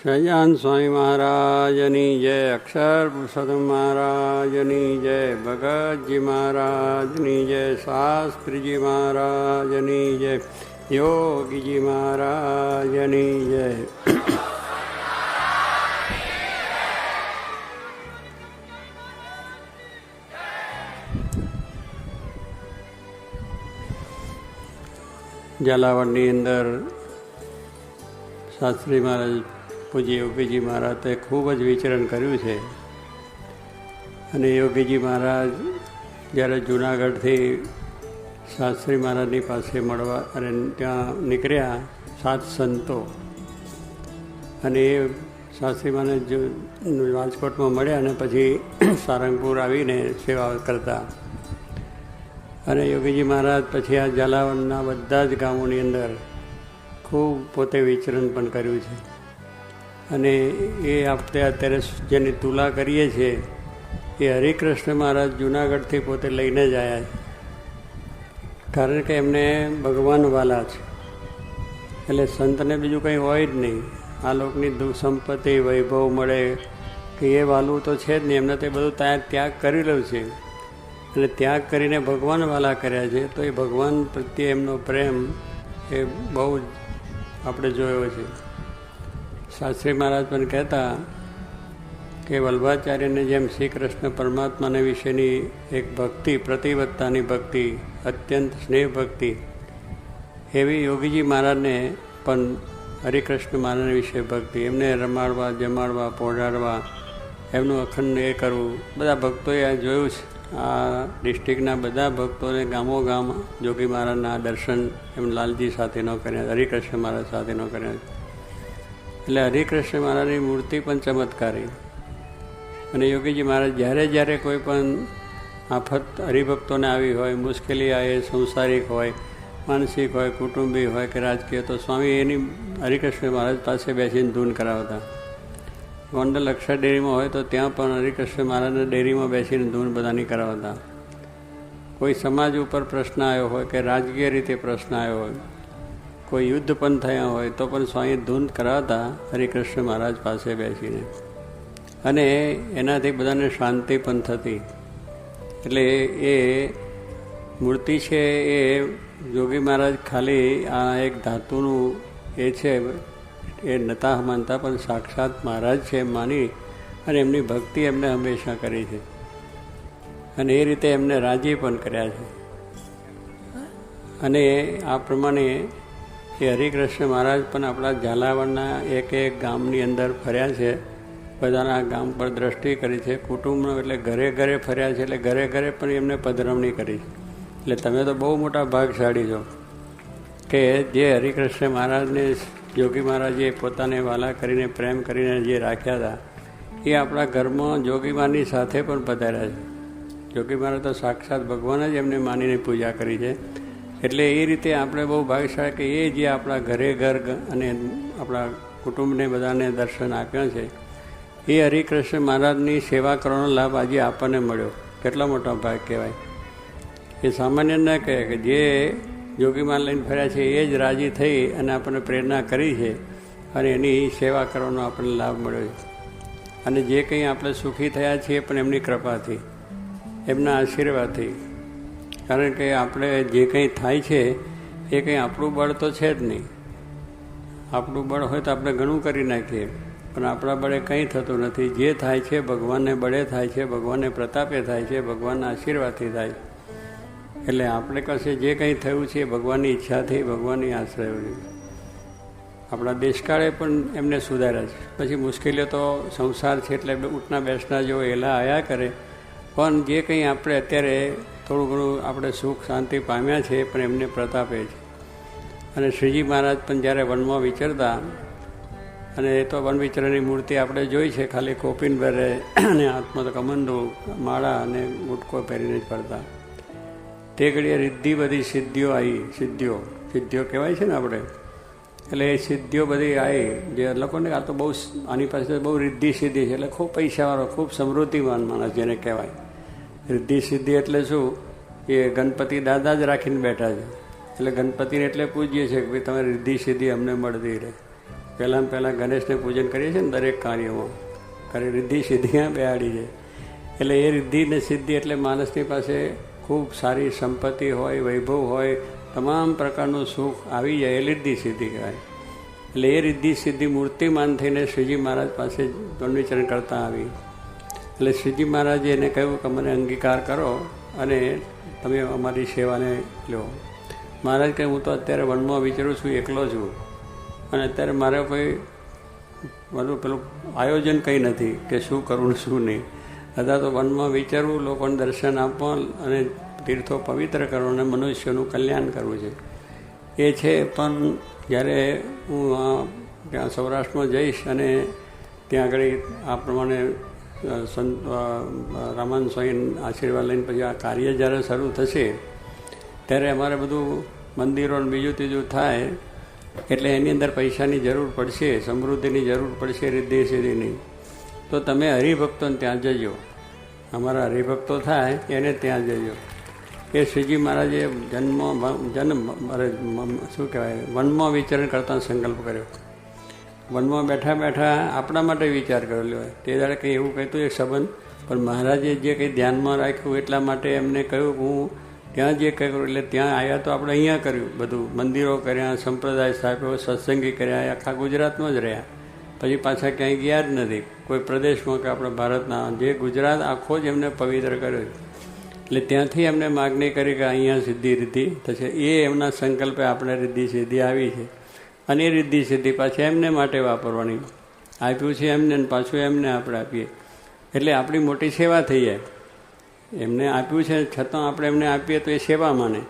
સહજાન સ્વામી મહારાજની જય, અક્ષર પુરુષોત્તમ મહારાજની જય, ભગતજી મહારાજની જય, શાસ્ત્રીજી મહારાજની જય, યોગીજી મહારાજની જય. ઝાલાવાડની અંદર શાસ્ત્રી મહારાજ પૂજ્ય યોગીજી મહારાજ તો ખૂબ જ વિચરણ કર્યું છે. અને યોગીજી મહારાજ જ્યારે જૂનાગઢથી શાસ્ત્રી મહારાજની પાસે મળવા અને ત્યાં નીકળ્યા 7 સંતો, અને એ શાસ્ત્રી મહારાજ રાજકોટમાં મળ્યા અને પછી સારંગપુર આવીને સેવા કરતા. અને યોગીજી મહારાજ પછી આ ઝાલાવાડના બધા જ ગામોની અંદર ખૂબ પોતે વિચરણ પણ કર્યું છે. અને એ આપણે અત્યારે જેની તુલા કરીએ છીએ એ હરિકૃષ્ણ મહારાજ જૂનાગઢથી પોતે લઈને જ આવ્યા છે. કારણ કે એમને ભગવાન વાલા છે, એટલે સંતને બીજું કંઈ હોય જ નહીં. આ લોકની સંપત્તિ વૈભવ મળે કે એ વાલું તો છે જ નહીં. એમને તો બધું ત્યાગ કરેલું છે, અને ત્યાગ કરીને ભગવાન વાલા કર્યા છે. તો એ ભગવાન પ્રત્યે એમનો પ્રેમ એ બહુ જ આપણે જોયો છે. શાસ્ત્રી મહારાજ પણ કહેતા કે વલ્ભાચાર્યને જેમ શ્રી કૃષ્ણ પરમાત્માને વિશેની એક ભક્તિ, પ્રતિબદ્ધતાની ભક્તિ, અત્યંત સ્નેહ ભક્તિ, એવી યોગીજી મહારાજને પણ હરિકૃષ્ણ મહારાજ વિશે ભક્તિ. એમને રમાડવા, જમાડવા, પહોંચાડવા, એમનું અખંડ એ કરવું. બધા ભક્તોએ આ જોયું છે. આ ડિસ્ટ્રિક્ટના બધા ભક્તોને ગામો ગામ યોગી મહારાજના દર્શન એમ લાલજી સાથે ન કર્યા, હરિકૃષ્ણ મહારાજ સાથે ન કર્યા. એટલે હરિકૃષ્ણ મહારાજની મૂર્તિ પણ ચમત્કારી. અને યોગીજી મહારાજ જ્યારે જ્યારે કોઈ પણ આફત હરિભક્તોને આવી હોય, મુશ્કેલી આવે, સંસારિક હોય, માનસિક હોય, કુટુંબી હોય કે રાજકીય, તો સ્વામી એની હરિકૃષ્ણ મહારાજ પાસે બેસીને ધૂન કરાવતા. ગોંડલ અક્ષર ડેરીમાં હોય તો ત્યાં પણ હરિકૃષ્ણ મહારાજના ડેરીમાં બેસીને ધૂન બધાની કરાવતા. કોઈ સમાજ ઉપર પ્રશ્ન આવ્યો હોય કે રાજકીય રીતે પ્રશ્ન આવ્યો હોય, કોઈ યુદ્ધ પણ થયા હોય તો પણ સ્વામી ધૂન કરાવતા હરિકૃષ્ણ મહારાજ પાસે બેસીને. અને એનાથી બધાને શાંતિ પણ થતી. એટલે એ મૂર્તિ છે એ યોગી મહારાજ ખાલી આ એક ધાતુનું એ છે એ નતા માનતા, પણ સાક્ષાત મહારાજ છે એમ માની અને એમની ભક્તિ એમને હંમેશા કરી છે. અને એ રીતે એમને રાજી પણ કર્યા છે. અને આ પ્રમાણે એ હરિકૃષ્ણ મહારાજ પણ આપણા ઝાલાવાડના એક એક ગામની અંદર ફર્યા છે. બધાના ગામ પર દ્રષ્ટિ કરી છે. કુટુંબનો એટલે ઘરે ઘરે ફર્યા છે. એટલે ઘરે ઘરે પણ એમને પધરામણી કરી છે. એટલે તમે તો બહુ મોટા ભાગશાળી છો કે જે હરિકૃષ્ણ મહારાજને યોગી મહારાજે પોતાને વાલા કરીને પ્રેમ કરીને જે રાખ્યા હતા એ આપણા ઘરમાં યોગી મહારાજની સાથે પણ પધાર્યા છે. યોગી મહારાજ તો સાક્ષાત ભગવાન જ એમને માનીને પૂજા કરી છે. એટલે એ રીતે આપણે બહુ ભાગ્યશાળી કે એ જે આપણા ઘરે ઘર અને આપણા કુટુંબને બધાને દર્શન આપ્યા છે, એ હરિકૃષ્ણ મહારાજની સેવા કરવાનો લાભ આજે આપણને મળ્યો. કેટલો મોટો ભાગ કહેવાય. એ સામાન્ય ન કહે કે જે યોગી મહારાજ લઈને ફર્યા છે એ જ રાજી થઈ અને આપણને પ્રેરણા કરી છે અને એની સેવા કરવાનો આપણને લાભ મળ્યો છે. અને જે કંઈ આપણે સુખી થયા છીએ પણ એમની કૃપાથી, એમના આશીર્વાદથી. કારણ કે આપણે જે કંઈ થાય છે એ કંઈ આપણું બળ તો છે જ નહીં. આપણું બળ હોય તો આપણે ઘણું કરી નાખીએ, પણ આપણા બળે કંઈ થતું નથી. જે થાય છે ભગવાનને બળે થાય છે, ભગવાનને પ્રતાપે થાય છે, ભગવાનના આશીર્વાદથી થાય. એટલે આપણે પાસે જે કંઈ થયું છે એ ભગવાનની ઈચ્છાથી, ભગવાનની આશ્રય. આપણા દેશકાળે પણ એમને સુધાર્યા છે. પછી મુશ્કેલીઓ તો સંસાર છે એટલે ઉઠના બેસના જેવો એલા આવ્યા કરે, પણ જે કંઈ આપણે અત્યારે થોડું ઘણું આપણે સુખ શાંતિ પામ્યા છે પણ એમને પ્રતાપે છે. અને શ્રીજી મહારાજ પણ જ્યારે વનમાં વિચરતા, અને એ તો વન વિચરણની મૂર્તિ આપણે જોઈ છે, ખાલી કોપીન ભરે અને હાથમાં તો કમંડો, માળા અને ગુટકો પહેરીને જ ફરતા. તે ઘડીએ રિદ્ધિ બધી સિદ્ધિઓ આવી. સિદ્ધિઓ કહેવાય છે ને આપણે. એટલે એ સિદ્ધિઓ બધી આવી જે લોકોને આ તો બહુ આની પાસે બહુ રિદ્ધિ સિદ્ધિ છે. એટલે ખૂબ પૈસાવાળો, ખૂબ સમૃદ્ધિવાન માણસ જેને કહેવાય. રિદ્ધિ સિદ્ધિ એટલે શું? એ ગણપતિ દાદા જ રાખીને બેઠા છે. એટલે ગણપતિને એટલે પૂછીએ છીએ કે ભાઈ તમે રિદ્ધિ સિદ્ધિ અમને મળતી રહે. પહેલાં ગણેશને પૂજન કરીએ છીએ ને દરેક કાર્યમાં, કરે રિદ્ધિ સિદ્ધિ બેહાડી છે. એટલે એ રિદ્ધિ ને સિદ્ધિ એટલે માણસની પાસે ખૂબ સારી સંપત્તિ હોય, વૈભવ હોય, તમામ પ્રકારનું સુખ આવી જાય એ રિદ્ધિ સિદ્ધિ કહેવાય. એટલે એ રિદ્ધિ સિદ્ધિ મૂર્તિમાન થઈને શ્રીજી મહારાજ પાસે દંડવિચરણ કરતા આવી. એટલે શ્રીજી મહારાજે એને કહ્યું કે મને અંગીકાર કરો અને તમે અમારી સેવાને લો. મહારાજ કહે હું તો અત્યારે વનમાં વિચારું છું, એકલો છું, અને અત્યારે મારે કોઈ બધું પેલું આયોજન કંઈ નથી કે શું કરવું ને શું નહીં. અથવા તો વનમાં વિચારવું, લોકોને દર્શન આપવા અને તીર્થો પવિત્ર કરવું અને મનુષ્યનું કલ્યાણ કરવું છે એ છે. પણ જ્યારે હું ત્યાં સૌરાષ્ટ્રમાં જઈશ અને ત્યાં આગળ આ પ્રમાણે સંત રામાનંદ સ્વામી આશીર્વાદ લઈને પછી આ કાર્ય જ્યારે શરૂ થશે ત્યારે અમારે બધું મંદિરો બીજું ત્રીજું થાય એટલે એની અંદર પૈસાની જરૂર પડશે, સમૃદ્ધિની જરૂર પડશે, રિદ્ધિ સિદ્ધિની. તો તમે હરિભક્તોને ત્યાં જજો, અમારા હરિભક્તો થાય એને ત્યાં જજો. એ શ્રીજી મહારાજે શું કહેવાય વનમાં વિચરણ કરતા સંકલ્પ કર્યો. વનમાં બેઠા બેઠા આપણા માટે વિચાર કરેલો હોય. તે દાડે કંઈ એવું કહેતું એક સંબંધ, પણ મહારાજે જે કંઈ ધ્યાનમાં રાખ્યું એટલા માટે એમને કહ્યું હું ત્યાં જે કર્યું એટલે ત્યાં આવ્યા તો આપણે અહીંયા કર્યું બધું, મંદિરો કર્યા, સંપ્રદાય સ્થાપ્યો, સત્સંગી કર્યા, આખા ગુજરાતમાં જ રહ્યા. પછી પાછા ક્યાંય ગયા જ નથી કોઈ પ્રદેશમાં કે આપણા ભારતના. જે ગુજરાત આખો જ એમને પવિત્ર કર્યો. એટલે ત્યાંથી એમને માગણી કરી કે અહીંયા સિદ્ધિ રિદ્ધિ થશે. એ એમના સંકલ્પે આપણે રિદ્ધિ સિદ્ધિ આવી છે અને એ રિદ્ધિ સિદ્ધિ પાછી એમને માટે વાપરવાની. આપ્યું છે એમને ને પાછું એમને આપણે આપીએ એટલે આપણી મોટી સેવા થઈ જાય. એમને આપ્યું છે છતાં આપણે એમને આપીએ તો એ સેવા માને.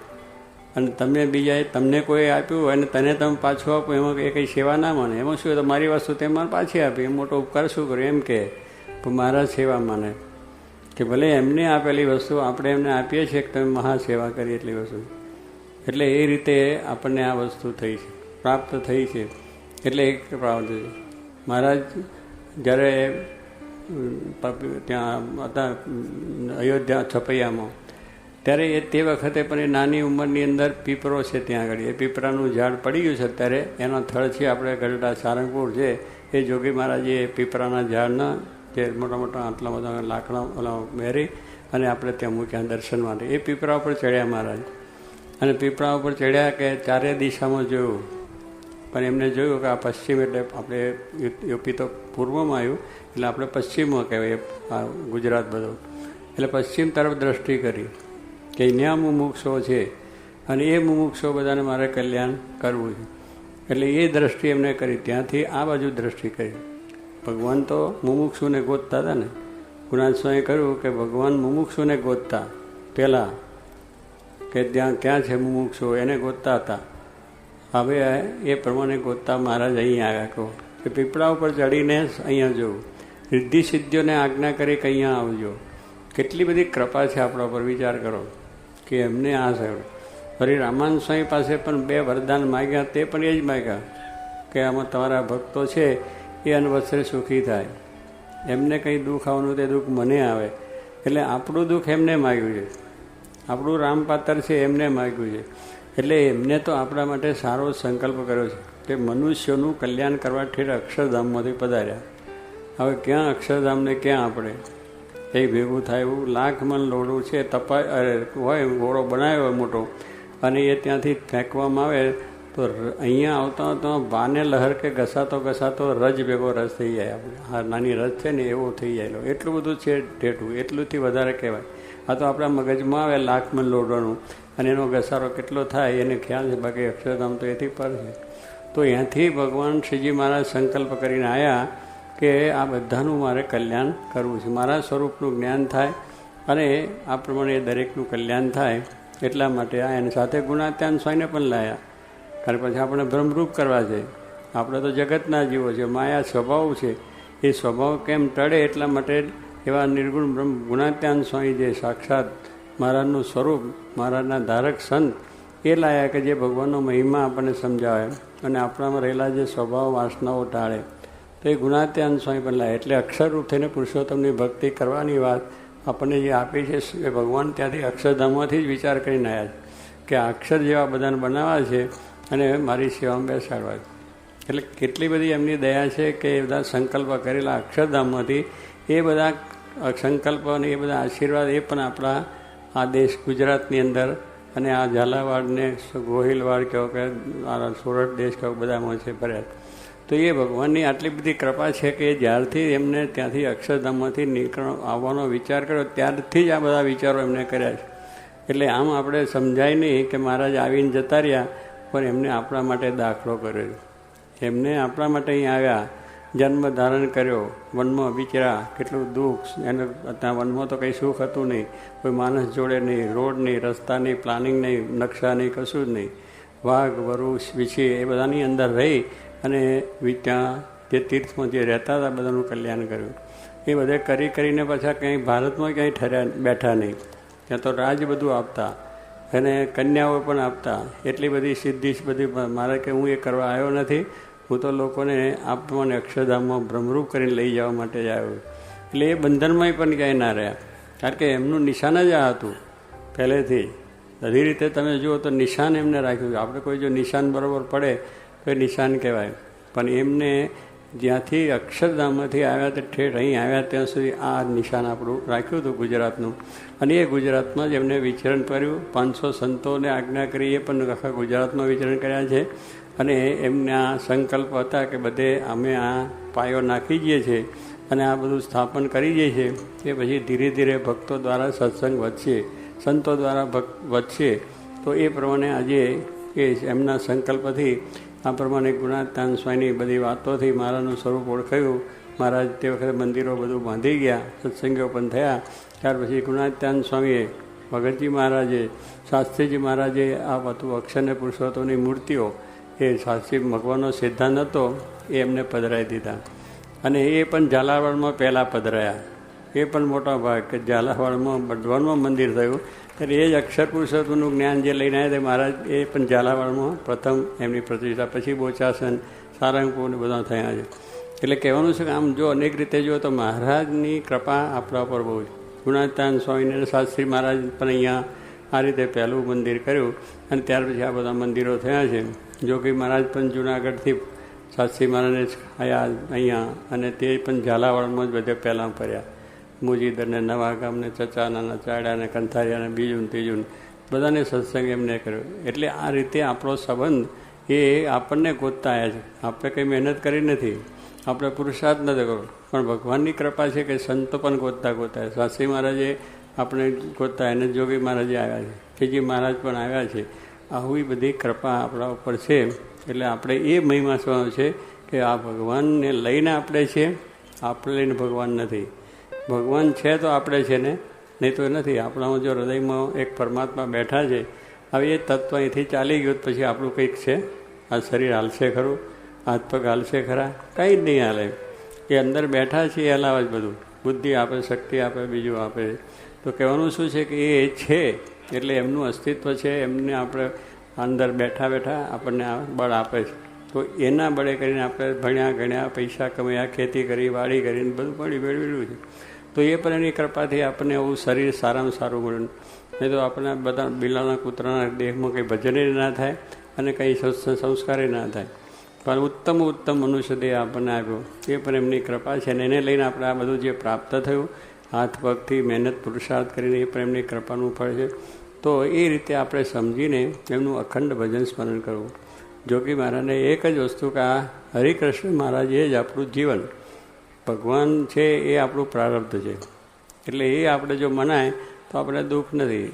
અને તમને બીજાએ તમને કોઈ આપ્યું હોય અને તને તમે પાછું આપો એમાં એ કંઈ સેવા ના માને. એમાં શું તો મારી વસ્તુ તે મારે પાછી આપી, એમ મોટો ઉપકાર શું કર્યો એમ કે પણ મારા સેવા માને કે ભલે એમને આપેલી વસ્તુ આપણે એમને આપીએ છીએ કે તમે મહાસેવા કરી એટલી વસ્તુ. એટલે એ રીતે આપણને આ વસ્તુ થઈ છે, પ્રાપ્ત થઈ છે. એટલે એક પ્રાપ્ત છે. મહારાજ જ્યારે ત્યાં હતા અયોધ્યા છપૈયામાં ત્યારે તે વખતે પણ એ નાની ઉંમરની અંદર પીપરો છે ત્યાં આગળ. એ પીપરાનું ઝાડ પડી ગયું છે અત્યારે, એનો થડ છે આપણે ગઢડા સારંગપુર છે. એ જોગી મહારાજે પીપરાના ઝાડના જે મોટા મોટા આટલા બધા લાકડા ઓલા મેરી અને આપણે ત્યાં મૂક્યા દર્શન માટે. એ પીપરા ઉપર ચડ્યા મહારાજ અને પીપળા ઉપર ચડ્યા કે ચારે દિશામાં જોયું, પણ એમને જોયું કે આ પશ્ચિમ એટલે આપણે યુપી તો પૂર્વમાં આવ્યું એટલે આપણે પશ્ચિમમાં કહેવાય આ ગુજરાત બધું. એટલે પશ્ચિમ તરફ દ્રષ્ટિ કરી કે ત્યાં મુમુક્ષો છે અને એ મુમુક્ષો બધાને મારે કલ્યાણ કરવું છે. એટલે એ દ્રષ્ટિ એમને કરી. ત્યાંથી આ બાજુ દ્રષ્ટિ કરી. ભગવાન તો મુમુક્ષુને ગોતતા હતા ને. ગુણાત સ્વામી કહ્યું કે ભગવાન મુમુક્ષુને ગોતતા પહેલાં કે ત્યાં ક્યાં છે મુમુક્ષુ એને ગોતતા હતા. હવે એ પ્રમાણે ગોતતા મહારાજ અહીં આવ્યા કહો કે પીપળા ઉપર ચડીને અહીંયા જવું. રિદ્ધિ સિદ્ધિઓને આજ્ઞા કરી કે અહીંયા આવજો. કેટલી બધી કૃપા છે આપણા પર, વિચાર કરો કે એમને આ થયું. ફરી રામાનંદ સ્વામી પાસે પણ 2 વરદાન માગ્યા, તે પણ એ જ માગ્યા કે આમાં તમારા ભક્તો છે એ અનવસરે સુખી થાય. એમને કંઈ દુઃખ આવવાનું તે દુઃખ મને આવે. એટલે આપણું દુઃખ એમને માગ્યું છે, આપણું રામપાત્ર છે એમને માગ્યું છે. એટલે એમને તો આપણા માટે સારો સંકલ્પ કર્યો છે કે મનુષ્યનું કલ્યાણ કરવા ઠેર અક્ષરધામમાંથી પધાર્યા. હવે ક્યાં અક્ષરધામને ક્યાં આપણે એ ભેગું થાય એવું લાખ મન લોડું છે. હોય ઘોડો બનાવ્યો હોય મોટો અને એ ત્યાંથી ફેંકવામાં આવે તો અહીંયા આવતા આવતા બાને લહર કે ઘસાતો ઘસાતો રજ ભેગો રસ થઈ જાય. આપણે આ નાની રજ છે ને એવો થઈ જાય. એટલું બધું છે ઠેઠું, એટલુંથી વધારે કહેવાય. આ તો આપણા મગજમાં આવે લાખ મન લોડવાનું અને એનો ઘસારો કેટલો થાય એને ખ્યાલ છે. બાકી અક્ષરધામ તો એથી પર છે. તો અહીંયાથી ભગવાન શ્રીજી મહારાજ સંકલ્પ કરીને આવ્યા કે આ બધાનું મારે કલ્યાણ કરવું છે, મારા સ્વરૂપનું જ્ઞાન થાય અને આ પ્રમાણે દરેકનું કલ્યાણ થાય એટલા માટે આ એની સાથે ગુણાત્યાન સ્વામીને પણ લાયા. કારણ પછી આપણે ભ્રમરૂપ કરવા છે. આપણે તો જગતના જીવો છે, માયા સ્વભાવ છે. એ સ્વભાવ કેમ ટળે એટલા માટે એવા નિર્ગુણ બ્રહ્મ ગુણાત્યાન સ્વામી જે સાક્ષાત મહારાજનું સ્વરૂપ, મહારાજના ધારક સંત એ લાયા કે જે ભગવાનનો મહિમા આપણને સમજાવે અને આપણામાં રહેલા જે સ્વભાવ વાસનાઓ ટાળે. તો એ ગુણાત્યાન સ્વામી પણ લાયા. એટલે અક્ષરરૂપ થઈને પુરુષોત્તમની ભક્તિ કરવાની વાત આપણને જે આપી છે એ ભગવાન ત્યાંથી અક્ષરધામમાંથી જ વિચાર કરીને આવ્યા છે કે અક્ષર જેવા બધાને બનાવવા છે અને મારી સેવામાં બેસાડવા છે. એટલે કેટલી બધી એમની દયા છે કે એ બધા સંકલ્પ કરેલા અક્ષરધામમાંથી એ બધા સંકલ્પ અને એ બધા આશીર્વાદ એ પણ આપણા આ દેશ ગુજરાતની અંદર અને આ ઝાલાવાડને ગોહિલવાડ કહો કે સુરત દેશ કહો બધામાં છે ભર્યા. તો એ ભગવાનની આટલી બધી કૃપા છે કે જ્યારથી એમને ત્યાંથી અક્ષરધામમાંથી આવવાનો વિચાર કર્યો ત્યારથી જ આ બધા વિચારો એમને કર્યા છે. એટલે આમ આપણે સમજાય નહીં કે મહારાજ આવીને જતા રહ્યા, પણ એમને આપણા માટે દાખલો કર્યો. એમને આપણા માટે અહીં આવ્યા, જન્મ ધારણ કર્યો, વનમાં વિચર્યા, કેટલું દુઃખ. એને ત્યાં વનમાં તો કંઈ સુખ હતું નહીં, કોઈ માણસ જોડે નહીં, રોડ નહીં, રસ્તા નહીં, પ્લાનિંગ નહીં, નકશા નહીં, કશું જ નહીં. વાઘ વરુ વીછી એ બધાની અંદર રહી અને ત્યાં જે તીર્થમાં જે રહેતા હતા બધાનું કલ્યાણ કર્યું. એ બધે કરીને પાછા કંઈ ભારતમાં ક્યાંય બેઠા નહીં. ત્યાં તો રાજ બધું આપતા અને કન્યાઓ પણ આપતા. એટલી બધી સિદ્ધિ બધી મારે કે હું એ કરવા આવ્યો નથી, હું તો લોકોને આપવાને અક્ષરધામમાં ભ્રમરૂપ કરીને લઈ જવા માટે જ આવ્યો. એટલે એ બંધનમાંય પણ ક્યાંય ના રહ્યા, કારણ કે એમનું નિશાન જ આ હતું પહેલેથી. બધી રીતે તમે જુઓ તો નિશાન એમને રાખ્યું. આપણે કોઈ જો નિશાન બરાબર પડે તો એ નિશાન કહેવાય, પણ એમને જ્યાંથી અક્ષરધામમાંથી આવ્યા તે ઠેઠ અહીં આવ્યા ત્યાં સુધી આ નિશાન આપણું રાખ્યું હતું ગુજરાતનું. અને એ ગુજરાતમાં જ એમને વિચરણ કર્યું. 500 સંતોને આજ્ઞા કરી, એ પણ આખા ગુજરાતમાં વિચરણ કર્યા છે. અને એમના સંકલ્પ હતા કે બધે અમે આ પાયો નાખી જઈએ છીએ અને આ બધું સ્થાપન કરી જઈએ છીએ. એ પછી ધીરે ધીરે ભક્તો દ્વારા સત્સંગ વધશે, સંતો દ્વારા વધશે. તો એ પ્રમાણે આજે એ એમના સંકલ્પથી આ પ્રમાણે ગુણાતાન સ્વામીની બધી વાતોથી મહારાજનું સ્વરૂપ ઓળખાયું. મહારાજ તે વખતે મંદિરો બધું બાંધી ગયા, સત્સંગો પણ થયા. ત્યાર પછી ગુણાતાન સ્વામીએ, ભગતજી મહારાજે, શાસ્ત્રીજી મહારાજે આ બધું અક્ષર અને પુરુષોત્તમની મૂર્તિઓ, એ શાસ્ત્રી ભગવાનનો સિદ્ધાંત હતો એ એમને પધરાવી દીધા. અને એ પણ ઝાલાવાડમાં પહેલાં પધરાયા. એ પણ મોટા ભાગ કે ઝાલાવાડમાં ભગવાનમાં મંદિર થયું. ત્યારે એ જ અક્ષર પુરુષોત્તમનું જ્ઞાન જે લઈને આવ્યા તે મહારાજ એ પણ ઝાલાવાડમાં પ્રથમ એમની પ્રતિષ્ઠા, પછી બોચાસન, સારંગપુર ને બધા થયા છે. એટલે કહેવાનું છે કે આમ જો અનેક રીતે જુઓ તો મહારાજની કૃપા આપણા પર બહુ જ. ગુણાતાન સ્વામીને શાસ્ત્રી મહારાજ પણ અહીંયા આ રીતે પહેલું મંદિર કર્યું અને ત્યાર પછી આ બધા મંદિરો થયા છે. જોગી મહારાજ પણ જૂનાગઢથી શાસ્ત્રી મહારાજને આવ્યા અહીંયા, અને તે પણ ઝાલાવાડમાં જ બધે પહેલાં ફર્યા. મુજીદરને, નવા ગામને, ચચાના, ચાડાને, કંથારિયાને, બીજું ત્રીજું બધાને સત્સંગ એમને કર્યો. એટલે આ રીતે આપણો સંબંધ એ આપણને ગોતતા આવ્યા છે. આપણે કંઈ મહેનત કરી નથી, આપણે પુરુષાર્થ નથી કર્યો, પણ ભગવાનની કૃપા છે કે સંતો પણ ગોતતા શાસ્ત્રી મહારાજે આપણે ગોતતા, એને જોગી મહારાજે આવ્યા છે, ખીજી મહારાજ પણ આવ્યા છે. આવી બધી કૃપા આપણા ઉપર છે. એટલે આપણે એ મહિમા શું છે કે આ ભગવાનને લઈને આપણે છીએ, આપણે લઈને ભગવાન નથી. ભગવાન છે તો આપણે છે ને, નહીં તો નથી. આપણામાં જો હૃદયમાં એક પરમાત્મા બેઠા છે, હવે એ તત્વ અહીંથી ચાલી ગયું પછી આપણું કંઈક છે. આ શરીર હાલશે ખરું, હાથ પગ હાલશે ખરા? કંઈ જ નહીં હાલે. એ અંદર બેઠા છે એ હલાવે જ બધું. બુદ્ધિ આપે, શક્તિ આપે, બીજું આપે. તો કહેવાનું શું છે કે એ છે એટલે એમનું અસ્તિત્વ છે. એમને આપણે અંદર બેઠા બેઠા આપણને બળ આપે છે. તો એના બળે કરીને આપણે ભણ્યા ગણ્યા, પૈસા કમાયા, ખેતી કરી, વાડી કરીને બધું મેળવેલું છે. તો એ પણ એની કૃપાથી આપણને એવું શરીર સારામાં સારું મળ્યું. નહીં તો આપણે બધા બિલાના કૂતરાના દેહમાં કંઈ ભજને ના થાય અને કંઈ સંસ્કારે ના થાય. પણ ઉત્તમ મનુષ્ય દેહ આપણને આપ્યો, એ પણ એમની કૃપા છે. અને એને લઈને આપણે આ બધું જે પ્રાપ્ત થયું હાથ પગથી મહેનત પુરુષાર્થ કરીને, એ પણ એમની કૃપાનું ફળ છે. તો એ રીતે આપણે સમજીને એમનું અખંડ ભજન સ્મરણ કરવું. જોગી મહારાજને એક જ વસ્તુ કે આ હરિકૃષ્ણ મહારાજ એ જ આપણું જીવન, ભગવાન છે એ આપણું પ્રારબ્ધ છે. એટલે એ આપણે જો મનાય તો આપણે દુઃખ નથી.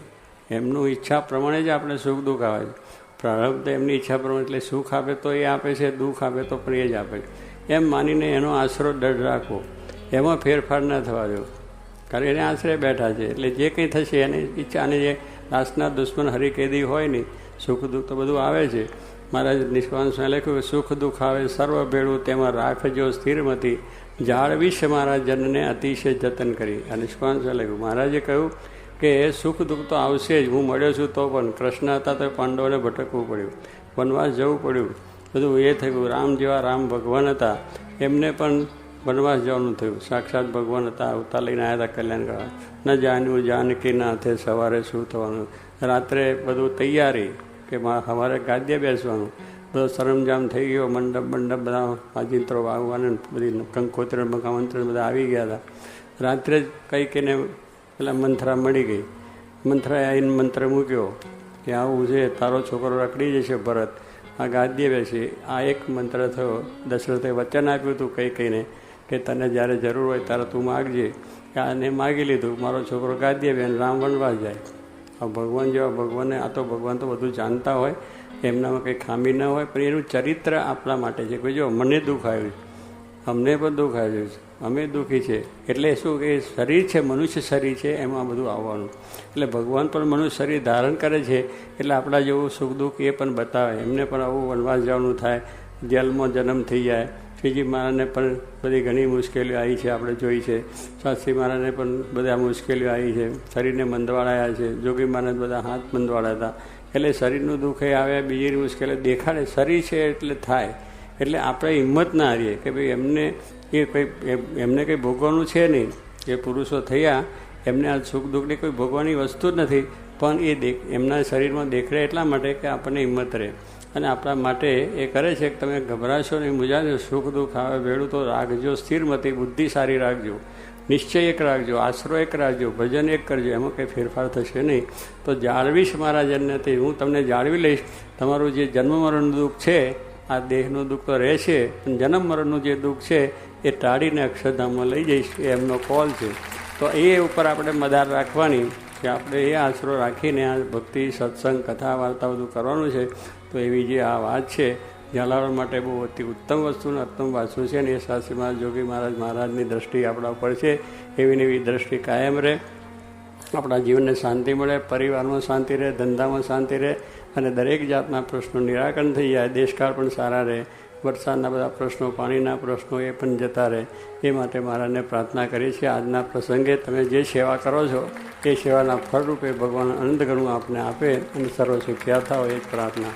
એમનું ઈચ્છા પ્રમાણે જ આપણે સુખ દુઃખ આવે છે. પ્રારબ્ધ એમની ઈચ્છા પ્રમાણે, એટલે સુખ આપે તો એ આપે છે, દુઃખ આપે તો પણ એ જ આપે છે. એમ માનીને એનો આશરો દઢ રાખવો, એમાં ફેરફાર ના થવા દેવો. કારણ એને આશરે બેઠા છે એટલે જે કંઈ થશે એની ઈચ્છા. અને જે દાસના દુશ્મન હરિકેદી હોય નહીં, સુખ દુઃખ તો બધું આવે છે. મહારાજ નિષ્કાંતમાં લખ્યું કે સુખ દુઃખ આવે સર્વ ભેળું, તેમાં રાખજો સ્થિરમતી, જાળવીશ મારા જનને અતિશય જતન કરી. આ નિષ્કાંતમાં લખ્યું. મહારાજે કહ્યું કે સુખ દુઃખ તો આવશે જ. હું મળ્યો છું તો પણ કૃષ્ણ હતા તો પાંડવોને ભટકવું પડ્યું, વનવાસ જવું પડ્યું, બધું એ થયું. રામ જેવા રામ ભગવાન હતા, એમને પણ વનવાસ જવાનું થયું. સાક્ષાત ભગવાન હતા, અવતાર લઈને આવ્યા હતા કલ્યાણ કરવા. ન જાણ્યું જાનકી ના હાથે સવારે શું થવાનું, રાત્રે બધું તૈયારી કે અમારે ગાદ્ય બેસવાનું, બધો સરંજામ થઈ ગયો, મંડપ બધા વાજિંત્રો વાગવાને બધી કંકોત્રી મંત્ર બધા આવી ગયા હતા. રાત્રે જ કંઈ કહીને પેલા મંથરા મળી ગઈ. મંથરાએ આવીને મંત્ર મૂક્યો કે આવું છે, તારો છોકરો રખડી જશે ભરત, આ ગાદીએ બેસી. આ એક મંત્ર થયો. દશરથે વચન આપ્યું હતું કંઈ કહીને કે તને જ્યારે જરૂર હોય ત્યારે તું માગજે. આને માગી લીધું, મારો છોકરો ગાદીએ બેન, રામ વનવાસ જાય. આ ભગવાન જેવા ભગવાનને, આ તો ભગવાન તો બધું જાણતા હોય, એમનામાં કંઈ ખામી ન હોય, પણ એનું ચરિત્ર આપણા માટે છે. કોઈ જો મને દુઃખ આવ્યું, અમને પણ દુઃખ આવ્યું છે, અમે દુઃખી છે, એટલે શું કે શરીર છે, મનુષ્ય શરીર છે, એમાં બધું આવવાનું. એટલે ભગવાન પણ મનુષ્ય શરીર ધારણ કરે છે, એટલે આપણા જેવું સુખ દુઃખ એ પણ બતાવે. એમને પણ આવું વનવાસ જવાનું થાય, જેલમાં જન્મ થઈ જાય. શ્રીજી મહારાજને પણ બધી ઘણી મુશ્કેલીઓ આવી છે, આપણે જોઈ છે. શાસ્ત્રી મહારાજને પણ બધા મુશ્કેલીઓ આવી છે, શરીરને મંદવાળાયા છે. જોગી મહારાજ બધા હાથ મંદવાળા હતા. એટલે શરીરનું દુઃખ એ આવે, બીજી મુશ્કેલી દેખાડે. શરીર છે એટલે થાય. એટલે આપણે હિંમત ના હારીએ કે ભાઈ એમને કંઈ ભોગવવાનું છે નહીં. એ પુરુષો થયા, એમને આ સુખ દુઃખની કોઈ ભોગવાની વસ્તુ જ નથી, પણ એ એમના શરીરમાં દેખાડે એટલા માટે કે આપણને હિંમત રહે. અને આપણા માટે એ કરે છે કે તમે ગભરાશો નહીં, મૂંઝાશો, સુખ દુઃખ આવે ભેળું તો રાખજો, સ્થિરમતી બુદ્ધિ સારી રાખજો, નિશ્ચય એક રાખજો, આશરો એક રાખજો, ભજન એક કરજો, એમાં કંઈ ફેરફાર થશે નહીં. તો જાળવીશ મારા જન્નથી, હું તમને જાળવી લઈશ. તમારું જે જન્મ મરણનું દુઃખ છે, આ દેહનું દુઃખ તો રહેશે, પણ જન્મ મરણનું જે દુઃખ છે એ ટાળીને અક્ષરધામમાં લઈ જઈશ, એ એમનો કોલ છે. તો એ ઉપર આપણે મદાર રાખવાની કે આપણે એ આશરો રાખીને આ ભક્તિ, સત્સંગ, કથા, વાર્તા બધું કરવાનું છે. તો એવી જે આ વાત છે, જલાવવા માટે બહુ અતિ ઉત્તમ વસ્તુ ને ઉત્તમ વાંચવું છે ને એ શાસ્ત્રી મહારાજ, જોગી મહારાજની દ્રષ્ટિ આપણા ઉપર છે. એવી ને એવી દ્રષ્ટિ કાયમ રહે, આપણા જીવનને શાંતિ મળે, પરિવારમાં શાંતિ રહે, ધંધામાં શાંતિ રહે, અને દરેક જાતના પ્રશ્નો નિરાકરણ થઈ જાય. દેશકાળ પણ સારા રહે, વરસાદના બધા પ્રશ્નો, પાણીના પ્રશ્નો એ પણ જતા રહે. એ માટે મહારાજને પ્રાર્થના કરીએ છીએ. આજના પ્રસંગે તમે જે સેવા કરો છો એ સેવાના ફળરૂપે ભગવાન અનંત ઘણું આપને આપે અને સર્વ સુખ્યા થાઓ, એ જ પ્રાર્થના.